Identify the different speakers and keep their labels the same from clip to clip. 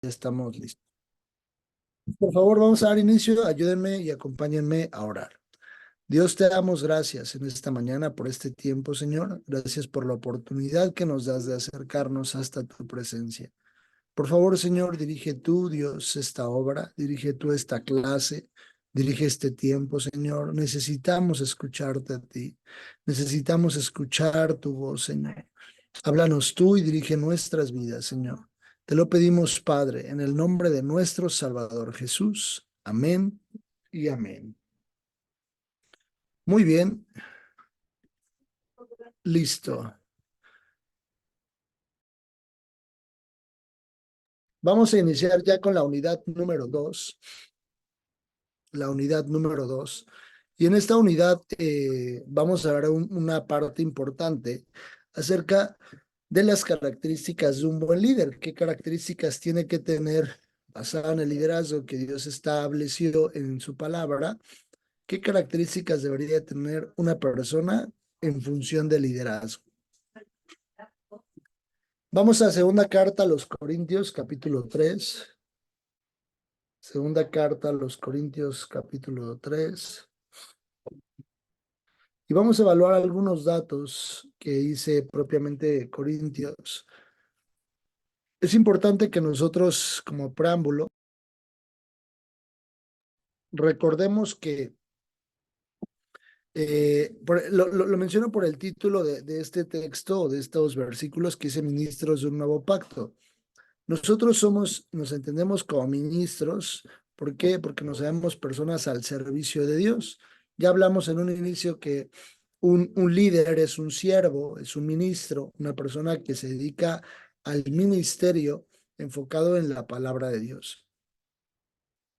Speaker 1: Ya estamos listos. Por favor, vamos a dar inicio. Ayúdenme y acompáñenme a orar. Dios, te damos gracias en esta mañana por este tiempo, Señor. Gracias por la oportunidad que nos das de acercarnos hasta tu presencia. Por favor, Señor, dirige tú, Dios, esta obra, dirige tú esta clase, dirige este tiempo, Señor. Necesitamos escucharte a ti. Necesitamos escuchar tu voz, Señor. Háblanos tú y dirige nuestras vidas, Señor. Te lo pedimos, Padre, en el nombre de nuestro Salvador Jesús. Amén y amén. Muy bien, listo. Vamos a iniciar ya con la unidad número 2. La unidad número 2. Y en esta unidad vamos a ver una parte importante acerca de las características de un buen líder. ¿Qué características tiene que tener basada en el liderazgo que Dios estableció en su palabra? ¿Qué características debería tener una persona en función de liderazgo? Vamos a segunda carta a los Corintios, capítulo 3. Segunda carta a los Corintios, capítulo 3. Y vamos a evaluar algunos datos que dice propiamente Corintios. Es importante que nosotros, como preámbulo, recordemos que lo menciono por el título de este texto o de estos versículos que dice ministros de un nuevo pacto. Nosotros nos entendemos como ministros. ¿Por qué? Porque nos sabemos personas al servicio de Dios. Ya hablamos en un inicio que un líder es un siervo, es un ministro, una persona que se dedica al ministerio enfocado en la palabra de Dios.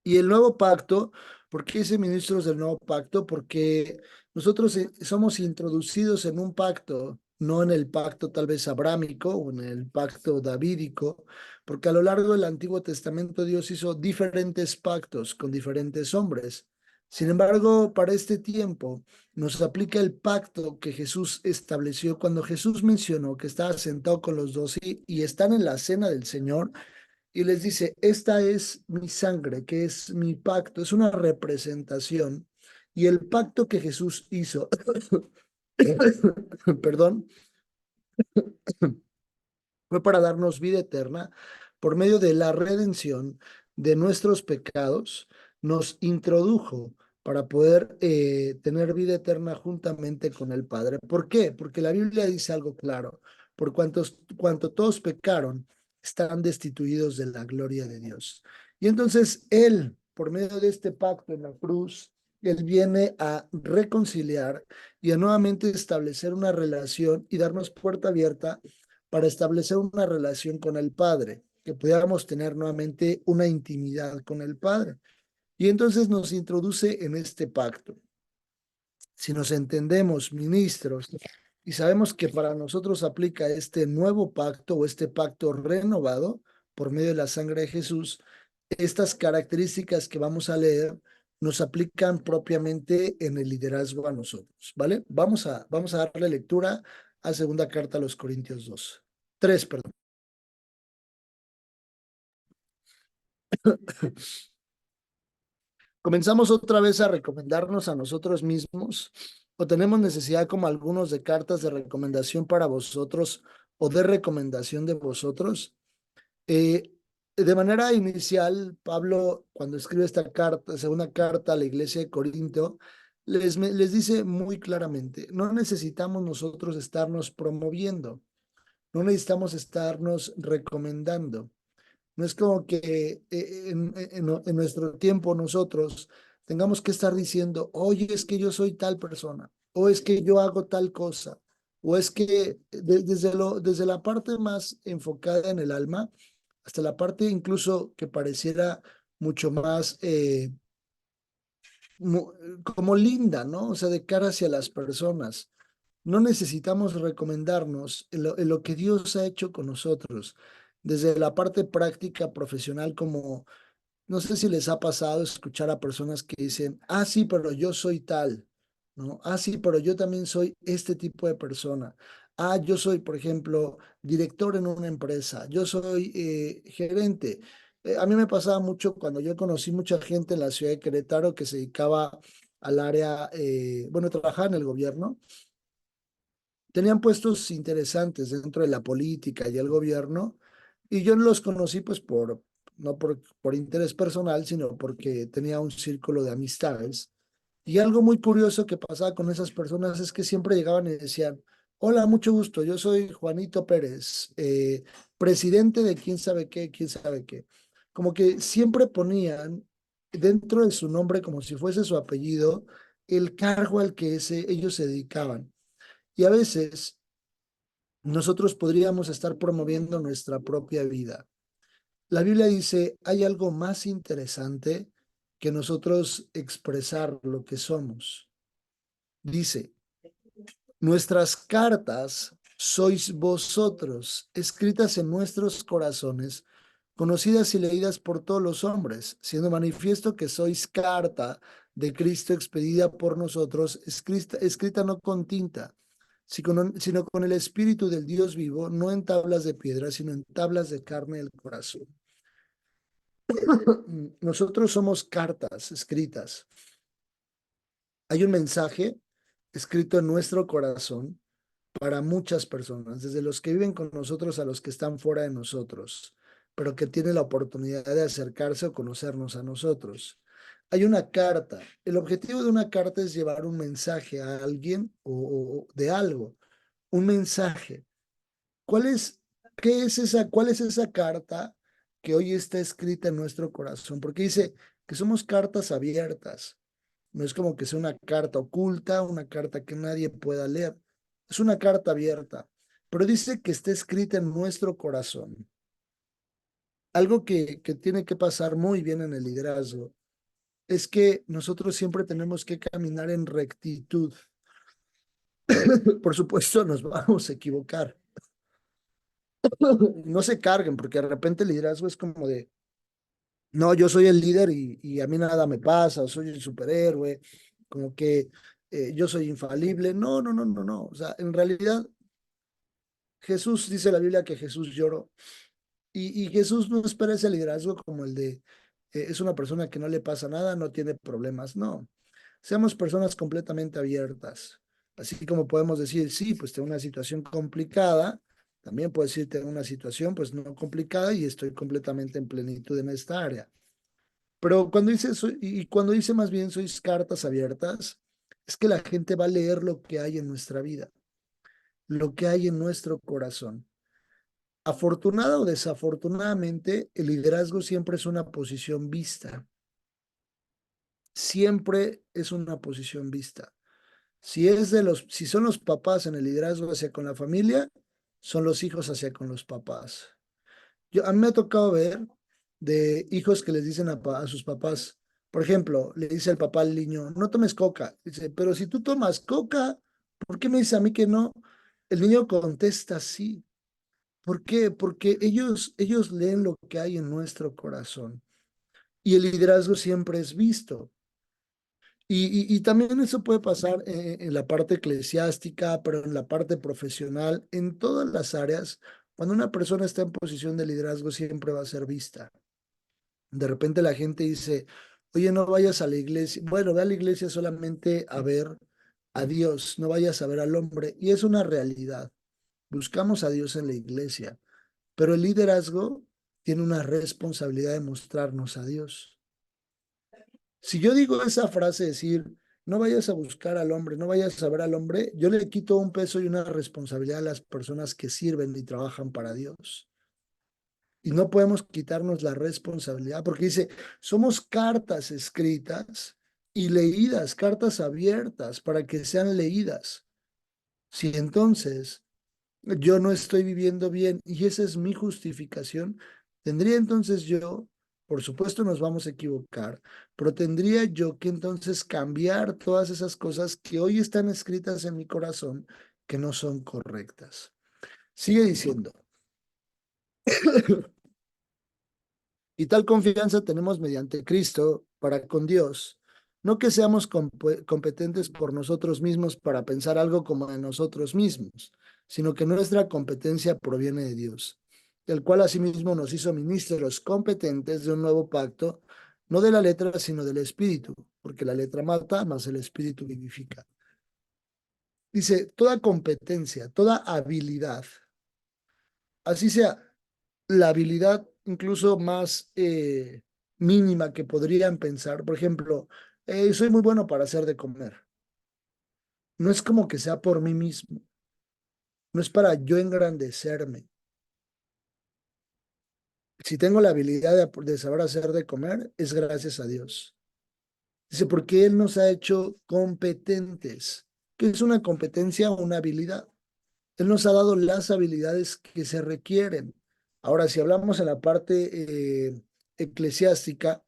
Speaker 1: Y el nuevo pacto, ¿por qué dice ministros del nuevo pacto? Porque nosotros somos introducidos en un pacto, no en el pacto tal vez abrámico o en el pacto davídico, porque a lo largo del Antiguo Testamento Dios hizo diferentes pactos con diferentes hombres. Sin embargo, para este tiempo nos aplica el pacto que Jesús estableció cuando Jesús mencionó que estaba sentado con los 12 y están en la cena del Señor y les dice, esta es mi sangre, que es mi pacto, es una representación. Y el pacto que Jesús hizo, perdón, fue para darnos vida eterna por medio de la redención de nuestros pecados, nos introdujo para poder tener vida eterna juntamente con el Padre. ¿Por qué? Porque la Biblia dice algo claro, por cuanto todos pecaron, están destituidos de la gloria de Dios. Y entonces Él, por medio de este pacto en la cruz, Él viene a reconciliar y a nuevamente establecer una relación y darnos puerta abierta para establecer una relación con el Padre, que pudiéramos tener nuevamente una intimidad con el Padre. Y entonces nos introduce en este pacto. Si nos entendemos ministros y sabemos que para nosotros aplica este nuevo pacto o este pacto renovado por medio de la sangre de Jesús, estas características que vamos a leer nos aplican propiamente en el liderazgo a nosotros, ¿vale? Vamos a darle lectura a segunda carta a los Corintios 2. 3, perdón. ¿Comenzamos otra vez a recomendarnos a nosotros mismos o tenemos necesidad como algunos de cartas de recomendación para vosotros o de recomendación de vosotros? De manera inicial, Pablo, cuando escribe esta carta, segunda carta a la iglesia de Corinto, les dice muy claramente, no necesitamos nosotros estarnos promoviendo, no necesitamos estarnos recomendando. No es como que en nuestro tiempo nosotros tengamos que estar diciendo, oye, es que yo soy tal persona, o es que yo hago tal cosa, o es que desde la parte más enfocada en el alma hasta la parte incluso que pareciera mucho más como linda, ¿no? O sea, de cara hacia las personas. No necesitamos recomendarnos en lo que Dios ha hecho con nosotros, desde la parte práctica, profesional, como no sé si les ha pasado escuchar a personas que dicen, ah, sí, pero yo soy tal, ¿no? Ah, sí, pero yo también soy este tipo de persona. Ah, yo soy, por ejemplo, director en una empresa, yo soy gerente. A mí me pasaba mucho cuando yo conocí mucha gente en la ciudad de Querétaro que se dedicaba al área, bueno, trabajaba en el gobierno. Tenían puestos interesantes dentro de la política y el gobierno, y yo no los conocí pues no por interés personal, sino porque tenía un círculo de amistades. Y algo muy curioso que pasaba con esas personas es que siempre llegaban y decían, hola, mucho gusto, yo soy Juanito Pérez, presidente de quién sabe qué, quién sabe qué. Como que siempre ponían dentro de su nombre, como si fuese su apellido, el cargo al que ellos se dedicaban. Y a veces nosotros podríamos estar promoviendo nuestra propia vida. La Biblia dice, hay algo más interesante que nosotros expresar lo que somos. Dice, nuestras cartas sois vosotros, escritas en nuestros corazones, conocidas y leídas por todos los hombres, siendo manifiesto que sois carta de Cristo expedida por nosotros, escrita no con tinta, sino con el Espíritu del Dios vivo, no en tablas de piedra, sino en tablas de carne del corazón. Nosotros somos cartas escritas. Hay un mensaje escrito en nuestro corazón para muchas personas, desde los que viven con nosotros a los que están fuera de nosotros, pero que tienen la oportunidad de acercarse o conocernos a nosotros. Hay una carta. El objetivo de una carta es llevar un mensaje a alguien o de algo, un mensaje. ¿Cuál es, cuál es esa carta que hoy está escrita en nuestro corazón? Porque dice que somos cartas abiertas. No es como que sea una carta oculta, una carta que nadie pueda leer. Es una carta abierta, pero dice que está escrita en nuestro corazón. Algo que tiene que pasar muy bien en el liderazgo es que nosotros siempre tenemos que caminar en rectitud. Por supuesto, nos vamos a equivocar. No se carguen, porque de repente el liderazgo es como de, no, yo soy el líder y a mí nada me pasa, soy el superhéroe, como que yo soy infalible. No, no, no, no, no. O sea, en realidad Jesús, dice la Biblia que Jesús lloró y Jesús no espera ese liderazgo como el de, es una persona que no le pasa nada, no tiene problemas. No, seamos personas completamente abiertas. Así como podemos decir, sí, pues tengo una situación complicada, también puedo decir, tengo una situación pues no complicada y estoy completamente en plenitud en esta área. Pero cuando dice, y cuando dice más bien sois cartas abiertas, es que la gente va a leer lo que hay en nuestra vida, lo que hay en nuestro corazón. Afortunada o desafortunadamente, el liderazgo siempre es una posición vista. Siempre es una posición vista. Si son los papás en el liderazgo hacia con la familia, son los hijos hacia con los papás. A mí me ha tocado ver de hijos que les dicen a sus papás, por ejemplo, le dice el papá al niño, no tomes coca. Dice, pero si tú tomas coca, ¿por qué me dice a mí que no? El niño contesta sí. ¿Por qué? Porque ellos leen lo que hay en nuestro corazón. Y el liderazgo siempre es visto. Y también eso puede pasar en la parte eclesiástica, pero en la parte profesional, en todas las áreas. Cuando una persona está en posición de liderazgo, siempre va a ser vista. De repente la gente dice, oye, no vayas a la iglesia. Bueno, ve a la iglesia solamente a ver a Dios, no vayas a ver al hombre. Y es una realidad. Buscamos a Dios en la iglesia, pero el liderazgo tiene una responsabilidad de mostrarnos a Dios. Si yo digo esa frase, decir, no vayas a buscar al hombre, no vayas a ver al hombre, yo le quito un peso y una responsabilidad a las personas que sirven y trabajan para Dios. Y no podemos quitarnos la responsabilidad porque dice, somos cartas escritas y leídas, cartas abiertas para que sean leídas. Si entonces yo no estoy viviendo bien y esa es mi justificación, tendría entonces yo, por supuesto nos vamos a equivocar, pero tendría yo que entonces cambiar todas esas cosas que hoy están escritas en mi corazón que no son correctas. Sigue diciendo, y tal confianza tenemos mediante Cristo para con Dios. No que seamos competentes por nosotros mismos para pensar algo como de nosotros mismos, sino que nuestra competencia proviene de Dios. el cual asimismo nos hizo ministros competentes de un nuevo pacto, no de la letra, sino del espíritu, porque la letra mata, mas el espíritu vivifica. Dice, toda competencia, toda habilidad, así sea la habilidad incluso más mínima que podrían pensar. Por ejemplo, soy muy bueno para hacer de comer. No es como que sea por mí mismo, no es para yo engrandecerme. Si tengo la habilidad de saber hacer de comer, es gracias a Dios. Dice, porque Él nos ha hecho competentes. ¿Qué es una competencia o una habilidad? Él nos ha dado las habilidades que se requieren. Ahora, si hablamos en la parte eclesiástica,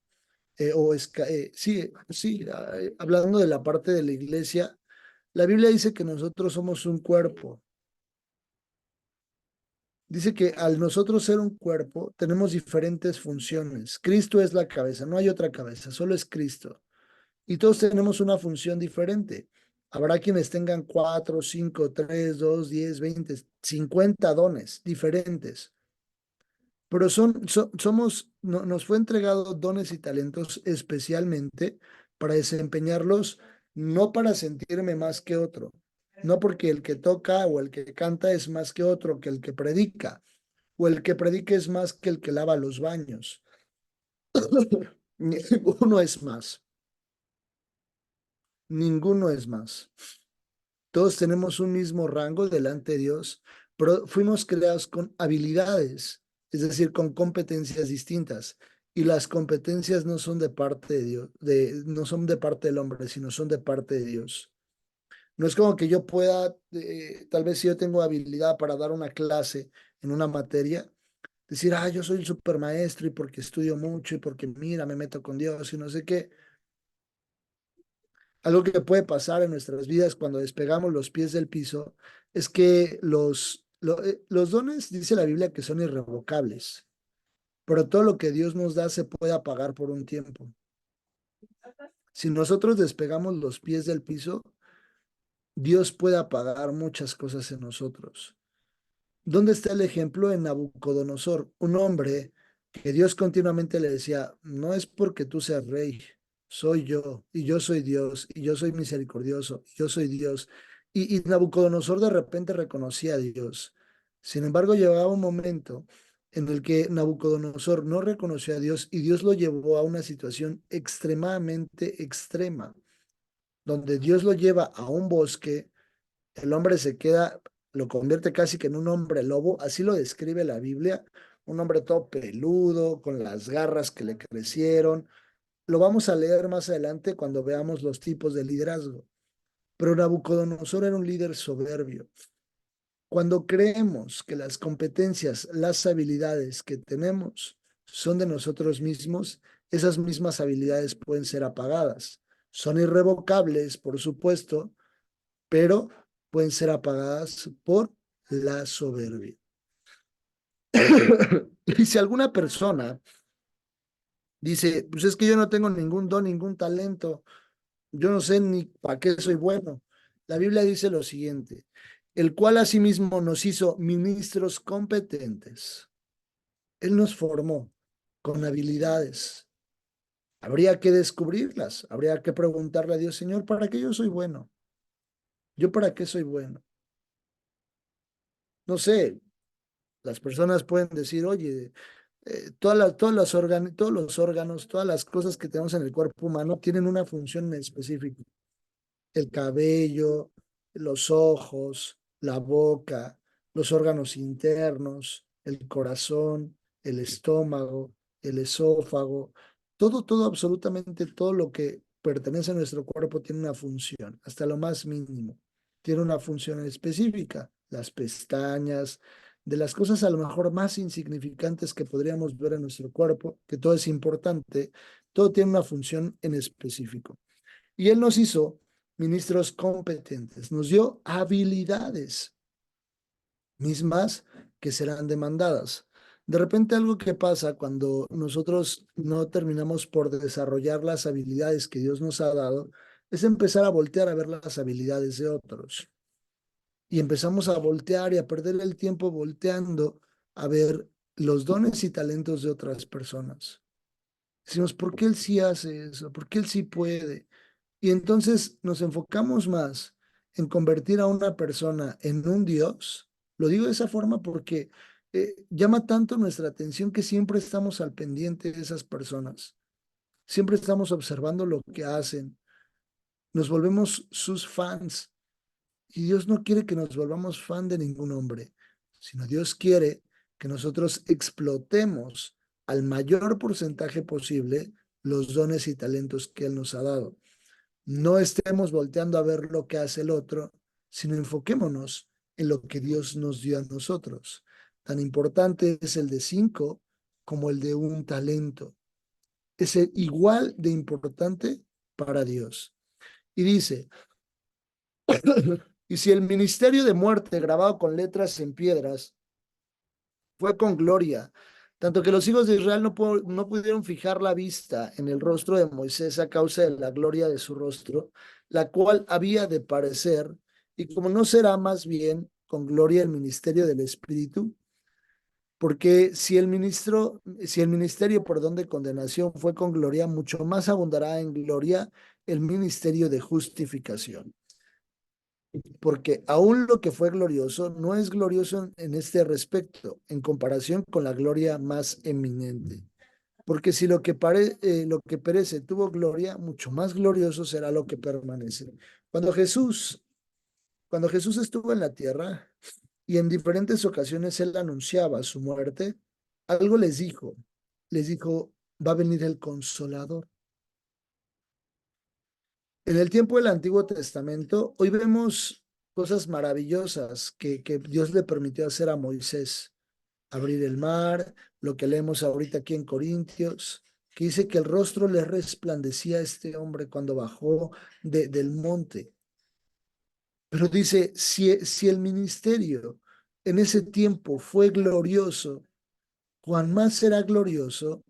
Speaker 1: hablando de la parte de la iglesia, la Biblia dice que nosotros somos un cuerpo. Dice que al nosotros ser un cuerpo, tenemos diferentes funciones. Cristo es la cabeza, no hay otra cabeza, solo es Cristo. Y todos tenemos una función diferente. Habrá quienes tengan 4, 5, 3, 2, 10, 20, 50 dones diferentes. Pero nos fue entregado dones y talentos especialmente para desempeñarlos, no para sentirme más que otro, no porque el que toca o el que canta es más que otro, que el que predica, o el que predica es más que el que lava los baños. Ninguno es más, ninguno es más. Todos tenemos un mismo rango delante de Dios, pero fuimos creados con habilidades, es decir, con competencias distintas. Y las competencias no son de parte de Dios, no son de parte del hombre, sino son de parte de Dios. No es como que yo pueda, tal vez si yo tengo habilidad para dar una clase en una materia, decir, yo soy el supermaestro y porque estudio mucho y porque mira, me meto con Dios y no sé qué. Algo que puede pasar en nuestras vidas cuando despegamos los pies del piso es que los dones, dice la Biblia, que son irrevocables, pero todo lo que Dios nos da se puede apagar por un tiempo. Si nosotros despegamos los pies del piso, Dios puede apagar muchas cosas en nosotros. ¿Dónde está el ejemplo en Nabucodonosor? Un hombre que Dios continuamente le decía, no es porque tú seas rey, soy yo, y yo soy Dios, y yo soy misericordioso, y yo soy Dios. Y Nabucodonosor de repente reconocía a Dios. Sin embargo, llegaba un momento en el que Nabucodonosor no reconoció a Dios y Dios lo llevó a una situación extremadamente extrema, donde Dios lo lleva a un bosque, el hombre se queda, lo convierte casi que en un hombre lobo, así lo describe la Biblia, un hombre todo peludo, con las garras que le crecieron. Lo vamos a leer más adelante cuando veamos los tipos de liderazgo. Pero Nabucodonosor era un líder soberbio. Cuando creemos que las competencias, las habilidades que tenemos son de nosotros mismos, esas mismas habilidades pueden ser apagadas. Son irrevocables, por supuesto, pero pueden ser apagadas por la soberbia. Y si alguna persona dice, pues es que yo no tengo ningún don, ningún talento, yo no sé ni para qué soy bueno, la Biblia dice lo siguiente, el cual asimismo nos hizo ministros competentes. Él nos formó con habilidades. Habría que descubrirlas, habría que preguntarle a Dios, Señor, ¿para qué yo soy bueno? ¿Yo para qué soy bueno? No sé, las personas pueden decir, oye, todos los órganos, todas las cosas que tenemos en el cuerpo humano tienen una función específica. El cabello, los ojos, la boca, los órganos internos, el corazón, el estómago, el esófago, todo, absolutamente todo lo que pertenece a nuestro cuerpo tiene una función, hasta lo más mínimo. Tiene una función específica. Las pestañas, de las cosas a lo mejor más insignificantes que podríamos ver en nuestro cuerpo, que todo es importante, todo tiene una función en específico. Y Él nos hizo ministros competentes, nos dio habilidades mismas que serán demandadas. De repente algo que pasa cuando nosotros no terminamos por desarrollar las habilidades que Dios nos ha dado es empezar a voltear a ver las habilidades de otros. Y empezamos a voltear y a perder el tiempo volteando a ver los dones y talentos de otras personas. Decimos, ¿por qué él sí hace eso? ¿Por qué él sí puede? Y entonces nos enfocamos más en convertir a una persona en un Dios. Lo digo de esa forma porque llama tanto nuestra atención que siempre estamos al pendiente de esas personas. Siempre estamos observando lo que hacen. Nos volvemos sus fans. Y Dios no quiere que nos volvamos fan de ningún hombre, sino Dios quiere que nosotros explotemos al mayor porcentaje posible los dones y talentos que Él nos ha dado. No estemos volteando a ver lo que hace el otro, sino enfoquémonos en lo que Dios nos dio a nosotros. Tan importante es el de 5 como el de un talento. Es igual de importante para Dios. Y dice, y si el ministerio de muerte grabado con letras en piedras fue con gloria, tanto que los hijos de Israel no pudieron fijar la vista en el rostro de Moisés a causa de la gloria de su rostro, la cual había de parecer, y como no será más bien con gloria el ministerio del Espíritu, porque si el ministerio, perdón, de condenación fue con gloria, mucho más abundará en gloria el ministerio de justificación. Porque aún lo que fue glorioso no es glorioso en este respecto, en comparación con la gloria más eminente. Porque si lo que perece tuvo gloria, mucho más glorioso será lo que permanece. Cuando Jesús, cuando Jesús estuvo en la tierra y en diferentes ocasiones él anunciaba su muerte, algo les dijo, va a venir el Consolador. En el tiempo del Antiguo Testamento, hoy vemos cosas maravillosas que Dios le permitió hacer a Moisés. Abrir el mar, lo que leemos ahorita aquí en Corintios, que dice que el rostro le resplandecía a este hombre cuando bajó del monte. Pero dice, si el ministerio en ese tiempo fue glorioso, cuán más será glorioso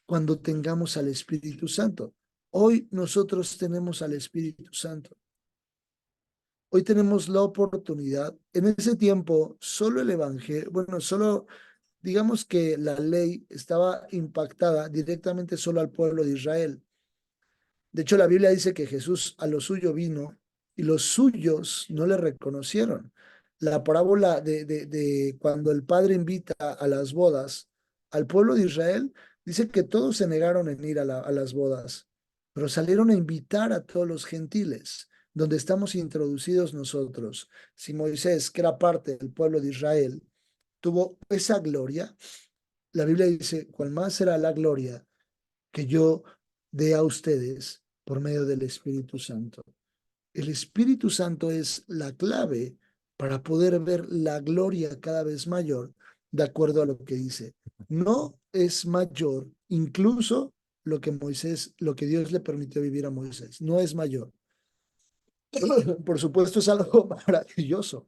Speaker 1: cuando tengamos al Espíritu Santo. Hoy nosotros tenemos al Espíritu Santo. Hoy tenemos la oportunidad. En ese tiempo, solo el Evangelio, bueno, solo digamos que la ley estaba impactada directamente solo al pueblo de Israel. De hecho, la Biblia dice que Jesús a lo suyo vino y los suyos no le reconocieron. La parábola de cuando el padre invita a las bodas al pueblo de Israel, dice que todos se negaron en ir a las bodas, pero salieron a invitar a todos los gentiles, donde estamos introducidos nosotros. Si Moisés, que era parte del pueblo de Israel, tuvo esa gloria, la Biblia dice, cuál más será la gloria que yo dé a ustedes por medio del Espíritu Santo. El Espíritu Santo es la clave para poder ver la gloria cada vez mayor, de acuerdo a lo que dice. No es mayor, incluso lo que Dios le permitió vivir a Moisés, no es mayor. Por supuesto, es algo maravilloso.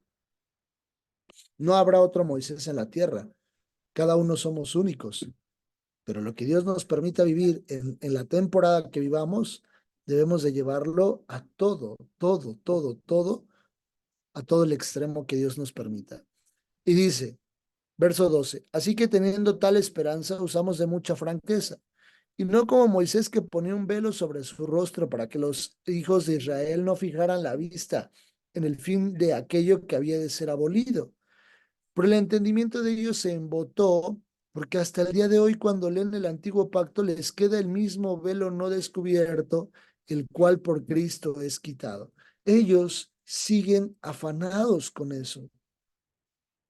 Speaker 1: No habrá otro Moisés en la tierra. Cada uno somos únicos. Pero lo que Dios nos permita vivir en la temporada que vivamos, debemos de llevarlo a a todo el extremo que Dios nos permita. Y dice, verso 12, así que teniendo tal esperanza, usamos de mucha franqueza, y no como Moisés que ponía un velo sobre su rostro para que los hijos de Israel no fijaran la vista en el fin de aquello que había de ser abolido. Por el entendimiento de ellos se embotó, porque hasta el día de hoy, cuando leen el antiguo pacto, les queda el mismo velo no descubierto, el cual por Cristo es quitado. Ellos siguen afanados con eso.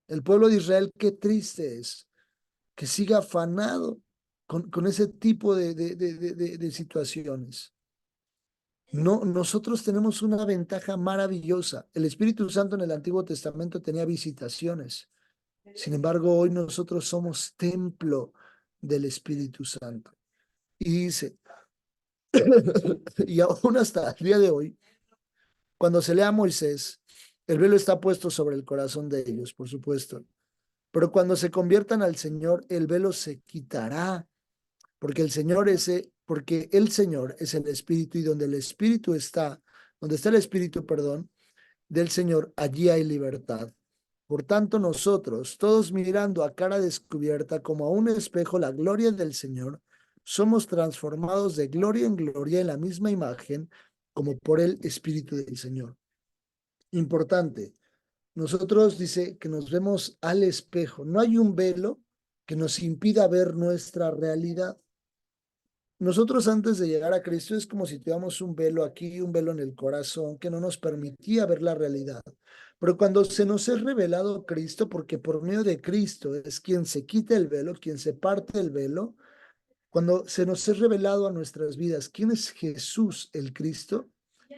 Speaker 1: El pueblo de Israel, qué triste es que siga afanado con ese tipo de situaciones. No, nosotros tenemos una ventaja maravillosa. El Espíritu Santo en el Antiguo Testamento tenía visitaciones. Sin embargo, hoy nosotros somos templo del Espíritu Santo. Y dice, y aún hasta el día de hoy, cuando se lea a Moisés, el velo está puesto sobre el corazón de ellos, por supuesto. Pero cuando se conviertan al Señor, el velo se quitará, porque el Señor es el Espíritu y donde está el Espíritu, perdón, del Señor, allí hay libertad. Por tanto, nosotros, todos mirando a cara descubierta como a un espejo la gloria del Señor, somos transformados de gloria en gloria en la misma imagen como por el Espíritu del Señor. Importante, nosotros dice que nos vemos al espejo. No hay un velo que nos impida ver nuestra realidad. Nosotros antes de llegar a Cristo es como si tuviéramos un velo aquí, un velo en el corazón que no nos permitía ver la realidad. Pero cuando se nos es revelado Cristo, porque por medio de Cristo es quien se quita el velo, quien se parte el velo, cuando se nos es revelado a nuestras vidas quién es Jesús el Cristo,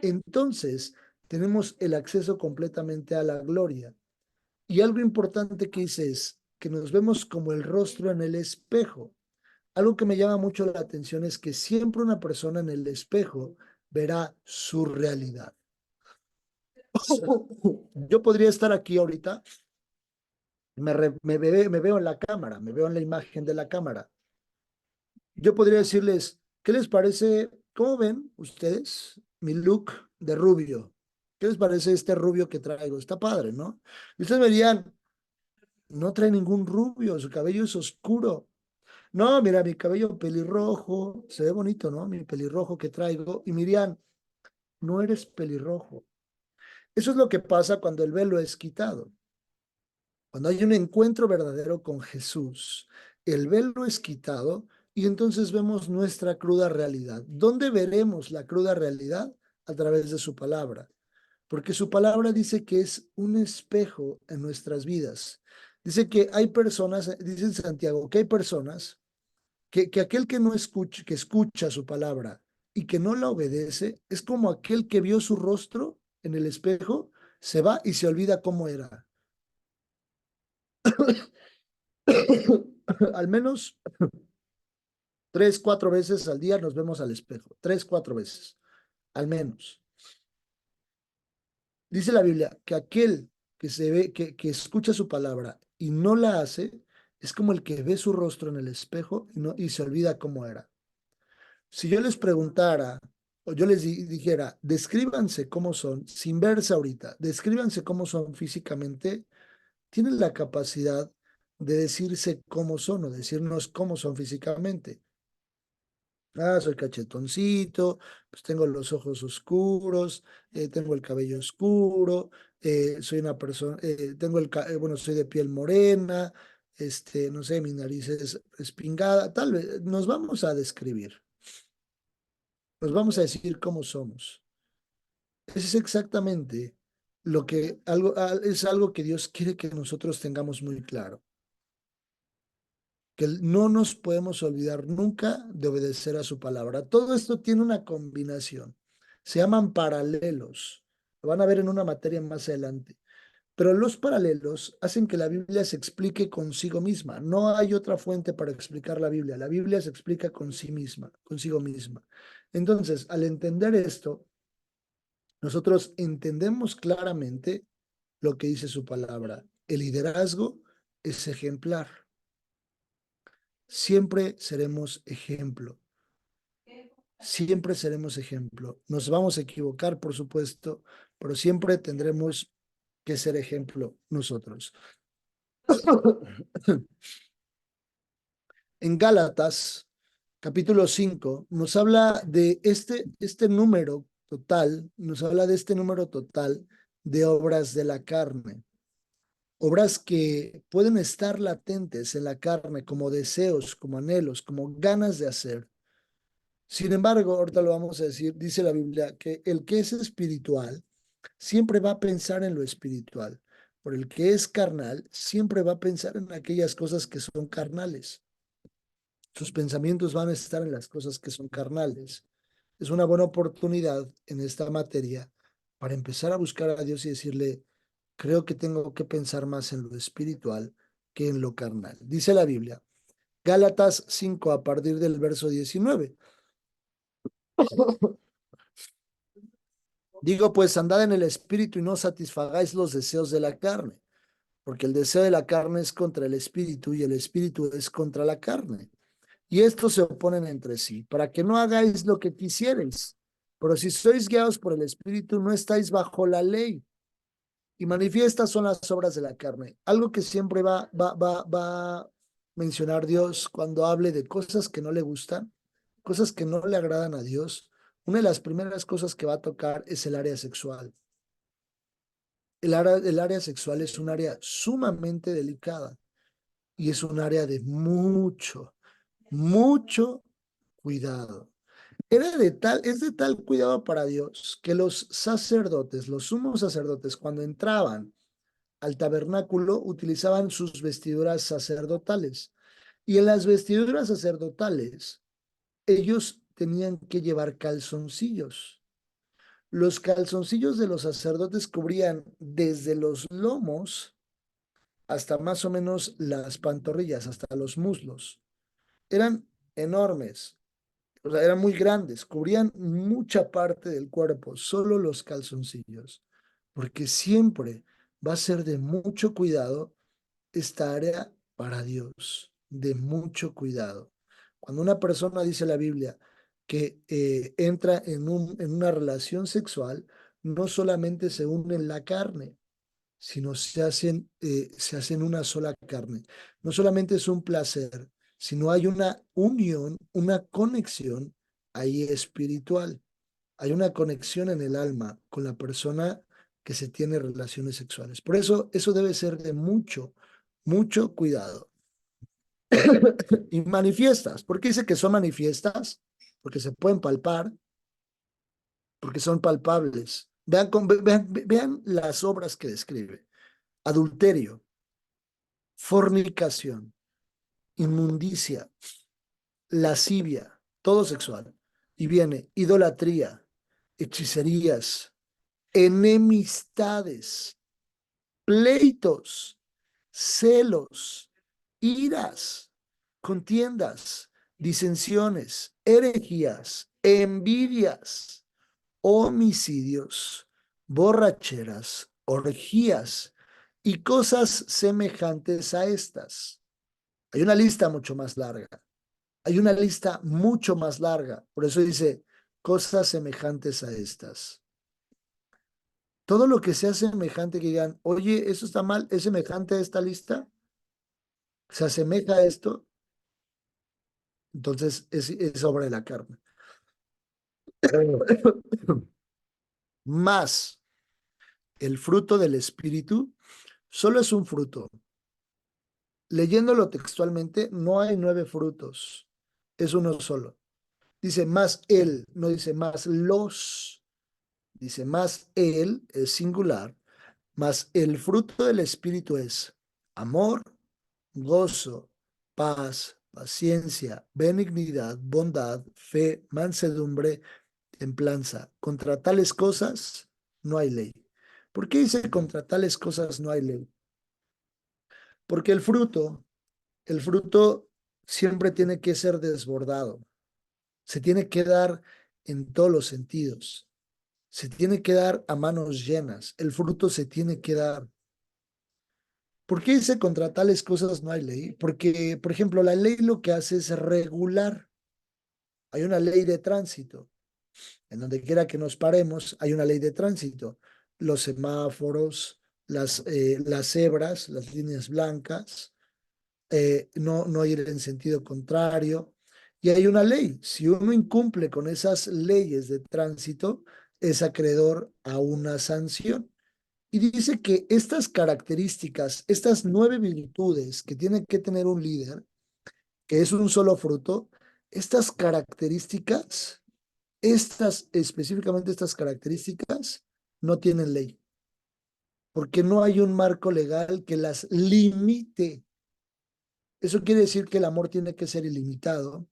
Speaker 1: entonces tenemos el acceso completamente a la gloria. Y algo importante que dice es que nos vemos como el rostro en el espejo. Algo que me llama mucho la atención es que siempre una persona en el espejo verá su realidad. Yo podría estar aquí ahorita, me veo en la cámara, me veo en la imagen de la cámara. Yo podría decirles, ¿qué les parece? ¿Cómo ven ustedes mi look de rubio? ¿Qué les parece este rubio que traigo? Está padre, ¿no? Y ustedes me dirían, no trae ningún rubio, su cabello es oscuro. No, mira, mi cabello pelirrojo, se ve bonito, ¿no? Mi pelirrojo que traigo. Y Miriam, no eres pelirrojo. Eso es lo que pasa cuando el velo es quitado. Cuando hay un encuentro verdadero con Jesús, el velo es quitado y entonces vemos nuestra cruda realidad. ¿Dónde veremos la cruda realidad? A través de su palabra. Porque su palabra dice que es un espejo en nuestras vidas. Dice que hay personas, dice en Santiago, que hay personas que aquel que no escucha, que escucha su palabra y que no la obedece, es como aquel que vio su rostro en el espejo, se va y se olvida cómo era. Al menos 3, 4 veces al día nos vemos al espejo, 3, 4 veces, al menos. Dice la Biblia que aquel que se ve, que escucha su palabra y no la hace, es como el que ve su rostro en el espejo y se olvida cómo era. Si yo les preguntara o yo les dijera, descríbanse cómo son, sin verse ahorita, descríbanse cómo son físicamente, tienen la capacidad de decirse cómo son o decirnos cómo son físicamente. Ah, soy cachetoncito, pues tengo los ojos oscuros, tengo el cabello oscuro, soy una persona, tengo bueno, soy de piel morena, no sé, mi nariz es respingada, tal vez nos vamos a describir. Nos vamos a decir cómo somos. Ese es exactamente lo que es algo que Dios quiere que nosotros tengamos muy claro. Que no nos podemos olvidar nunca de obedecer a su palabra. Todo esto tiene una combinación. Se llaman paralelos. Lo van a ver en una materia más adelante. Pero los paralelos hacen que la Biblia se explique consigo misma. No hay otra fuente para explicar la Biblia. La Biblia se explica con sí misma, consigo misma. Entonces, al entender esto, nosotros entendemos claramente lo que dice su palabra. El liderazgo es ejemplar. Siempre seremos ejemplo. Siempre seremos ejemplo. Nos vamos a equivocar, por supuesto, pero siempre tendremos que ser ejemplo nosotros. En Gálatas, capítulo 5, nos habla de este número total, nos habla de este número total de obras de la carne. Obras que pueden estar latentes en la carne como deseos, como anhelos, como ganas de hacer. Sin embargo, ahorita lo vamos a decir, dice la Biblia que el que es espiritual siempre va a pensar en lo espiritual, por el que es carnal siempre va a pensar en aquellas cosas que son carnales. Sus pensamientos van a estar en las cosas que son carnales. Es una buena oportunidad en esta materia para empezar a buscar a Dios y decirle, creo que tengo que pensar más en lo espiritual que en lo carnal. Dice la Biblia, Gálatas 5 a partir del verso 19. Digo, pues andad en el espíritu y no satisfagáis los deseos de la carne, porque el deseo de la carne es contra el espíritu y el espíritu es contra la carne. Y estos se oponen entre sí, para que no hagáis lo que quisierais. Pero si sois guiados por el espíritu, no estáis bajo la ley. Y manifiestas son las obras de la carne. Algo que siempre va a mencionar Dios cuando hable de cosas que no le gustan, cosas que no le agradan a Dios. Una de las primeras cosas que va a tocar es el área sexual. El área sexual es un área sumamente delicada y es un área de mucho cuidado. Es de tal cuidado para Dios que los sacerdotes, los sumos sacerdotes, cuando entraban al tabernáculo, utilizaban sus vestiduras sacerdotales. Y en las vestiduras sacerdotales, ellos tenían que llevar calzoncillos. Los calzoncillos de los sacerdotes cubrían desde los lomos hasta más o menos las pantorrillas, hasta los muslos. Eran enormes, o sea, eran muy grandes, cubrían mucha parte del cuerpo, solo los calzoncillos, porque siempre va a ser de mucho cuidado esta área para Dios, de mucho cuidado. Cuando una persona dice la Biblia que entra en una relación sexual, no solamente se unen la carne, sino se hacen una sola carne. No solamente es un placer, sino hay una unión, una conexión ahí espiritual. Hay una conexión en el alma con la persona que se tiene relaciones sexuales. Por eso, eso debe ser de mucho cuidado. Y manifiestas, ¿por qué dice que son manifiestas? Porque se pueden palpar, porque son palpables. Vean las obras que describe. Adulterio, fornicación, inmundicia, lascivia, todo sexual. Y viene idolatría, hechicerías, enemistades, pleitos, celos, iras, contiendas, disensiones, herejías, envidias, homicidios, borracheras, orgías y cosas semejantes a estas. Hay una lista mucho más larga. Hay una lista mucho más larga. Por eso dice cosas semejantes a estas. Todo lo que sea semejante que digan, oye, eso está mal, es semejante a esta lista, se asemeja a esto, entonces es obra de la carne. Más el fruto del espíritu, solo es un fruto. Leyéndolo textualmente, no hay 9 frutos, es uno solo. Dice más él, no dice más los, dice más él, es singular, más el fruto del espíritu es amor, gozo, paz, paciencia, benignidad, bondad, fe, mansedumbre, templanza. Contra tales cosas no hay ley. ¿Por qué dice contra tales cosas no hay ley? Porque el fruto siempre tiene que ser desbordado. Se tiene que dar en todos los sentidos. Se tiene que dar a manos llenas. El fruto se tiene que dar. ¿Por qué dice contra tales cosas no hay ley? Porque, por ejemplo, la ley lo que hace es regular. Hay una ley de tránsito. En donde quiera que nos paremos, hay una ley de tránsito. Los semáforos, las cebras, las líneas blancas, no ir en sentido contrario. Y hay una ley. Si uno incumple con esas leyes de tránsito, es acreedor a una sanción. Y dice que estas características, estas 9 virtudes que tiene que tener un líder, que es un solo fruto, estas características, específicamente estas características, no tienen ley, porque no hay un marco legal que las limite. Eso quiere decir que el amor tiene que ser ilimitado,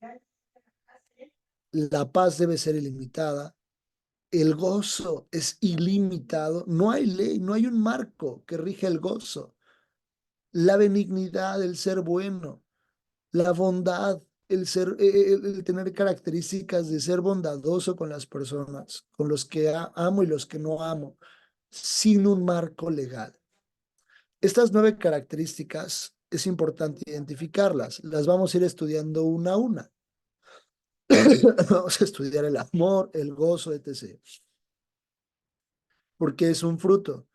Speaker 1: la paz debe ser ilimitada, el gozo es ilimitado, no hay ley, no hay un marco que rige el gozo, la benignidad, el ser bueno, la bondad, el tener características de ser bondadoso con las personas, con los que amo y los que no amo, sin un marco legal. Estas 9 características es importante identificarlas. Las vamos a ir estudiando una a una. Vamos a estudiar el amor, el gozo, etc. Porque es un fruto.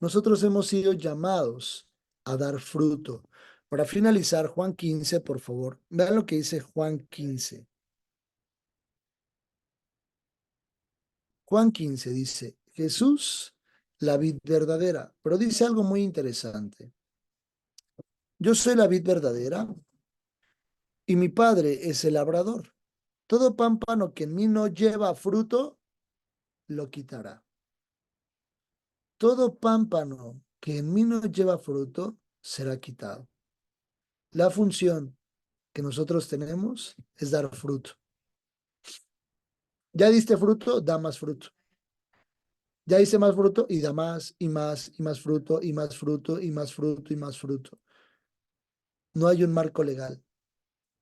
Speaker 1: nosotros hemos sido llamados a dar fruto. Para finalizar, Juan 15, por favor. Vean lo que dice Juan 15. Juan 15 dice, Jesús, la vid verdadera, pero dice algo muy interesante. Yo soy la vid verdadera y mi Padre es el labrador. Todo pámpano que en mí no lleva fruto, lo quitará. Todo pámpano que en mí no lleva fruto, será quitado. La función que nosotros tenemos es dar fruto. Ya diste fruto, da más fruto. Ya hice más fruto y da más y más y más fruto y más fruto y más fruto y más fruto. No hay un marco legal.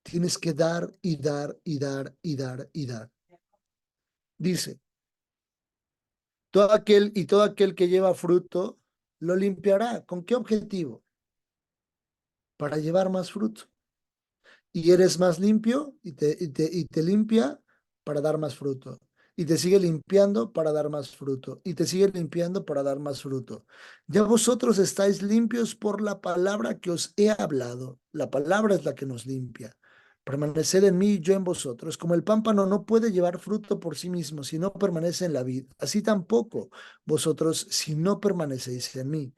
Speaker 1: Tienes que dar y dar y dar y dar y dar. Dice, todo aquel que lleva fruto lo limpiará. ¿Con qué objetivo? Para llevar más fruto. Y eres más limpio y te limpia para dar más fruto. Y te sigue limpiando para dar más fruto. Y te sigue limpiando para dar más fruto. Ya vosotros estáis limpios por la palabra que os he hablado. La palabra es la que nos limpia. Permaneced en mí y yo en vosotros. Como el pámpano no puede llevar fruto por sí mismo si no permanece en la vid, así tampoco vosotros si no permanecéis en mí.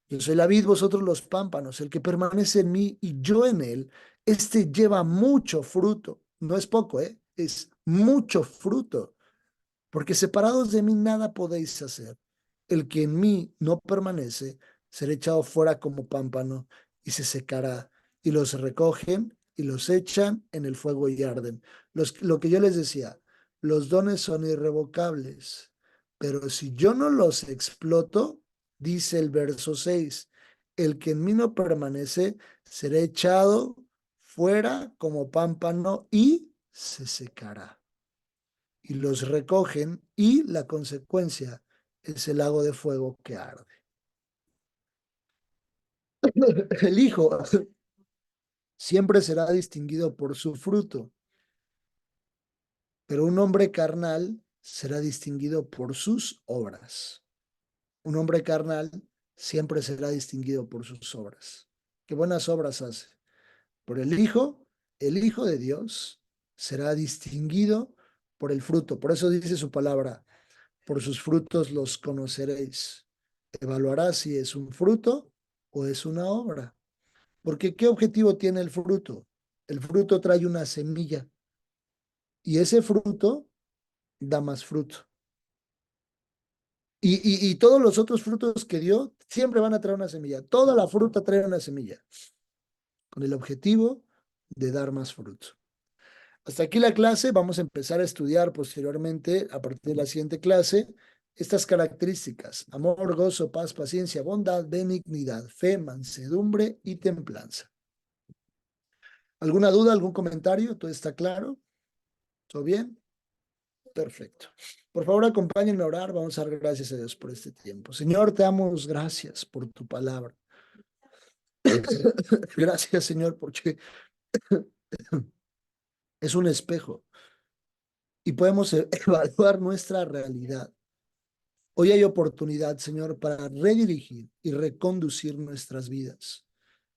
Speaker 1: Yo soy la vid, vosotros los pámpanos. El que permanece en mí y yo en él, este lleva mucho fruto. No es poco, es mucho fruto. Porque separados de mí nada podéis hacer. El que en mí no permanece será echado fuera como pámpano y se secará. Y los recogen y los echan en el fuego y arden. Lo que yo les decía, los dones son irrevocables, pero si yo no los exploto, dice el verso 6, el que en mí no permanece será echado fuera como pámpano y se secará y los recogen y la consecuencia es el lago de fuego que arde. El hijo siempre será distinguido por su fruto, pero un hombre carnal será distinguido por sus obras. Un hombre carnal siempre será distinguido por sus obras. ¿Qué buenas obras hace? Por el hijo de Dios será distinguido por el fruto. Por eso dice su palabra, por sus frutos los conoceréis. Evaluarás si es un fruto o es una obra. Porque ¿qué objetivo tiene el fruto? El fruto trae una semilla y ese fruto da más fruto. Y todos los otros frutos que dio siempre van a traer una semilla. Toda la fruta trae una semilla con el objetivo de dar más fruto. Hasta aquí la clase. Vamos a empezar a estudiar posteriormente, a partir de la siguiente clase, estas características: amor, gozo, paz, paciencia, bondad, benignidad, fe, mansedumbre y templanza. ¿Alguna duda, algún comentario? ¿Todo está claro? ¿Todo bien? Perfecto. Por favor, acompáñenme a orar. Vamos a dar gracias a Dios por este tiempo. Señor, te damos gracias por tu palabra. Gracias, Señor, porque es un espejo y podemos evaluar nuestra realidad. Hoy hay oportunidad, Señor, para redirigir y reconducir nuestras vidas.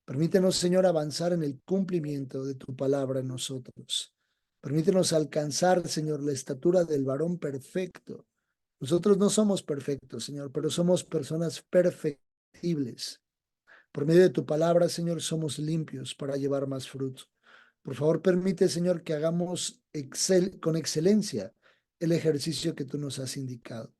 Speaker 1: Permítenos, Señor, avanzar en el cumplimiento de tu palabra en nosotros. Permítenos alcanzar, Señor, la estatura del varón perfecto. Nosotros no somos perfectos, Señor, pero somos personas perfectibles. Por medio de tu palabra, Señor, somos limpios para llevar más fruto. Por favor, permite, Señor, que hagamos con excelencia el ejercicio que tú nos has indicado.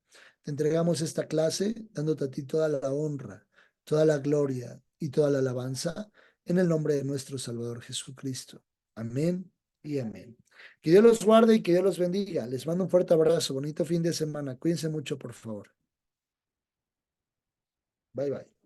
Speaker 1: Te entregamos esta clase dándote a ti toda la honra, toda la gloria y toda la alabanza en el nombre de nuestro Salvador Jesucristo. Amén y amén. Que Dios los guarde y que Dios los bendiga. Les mando un fuerte abrazo. Bonito fin de semana. Cuídense mucho, por favor. Bye, bye.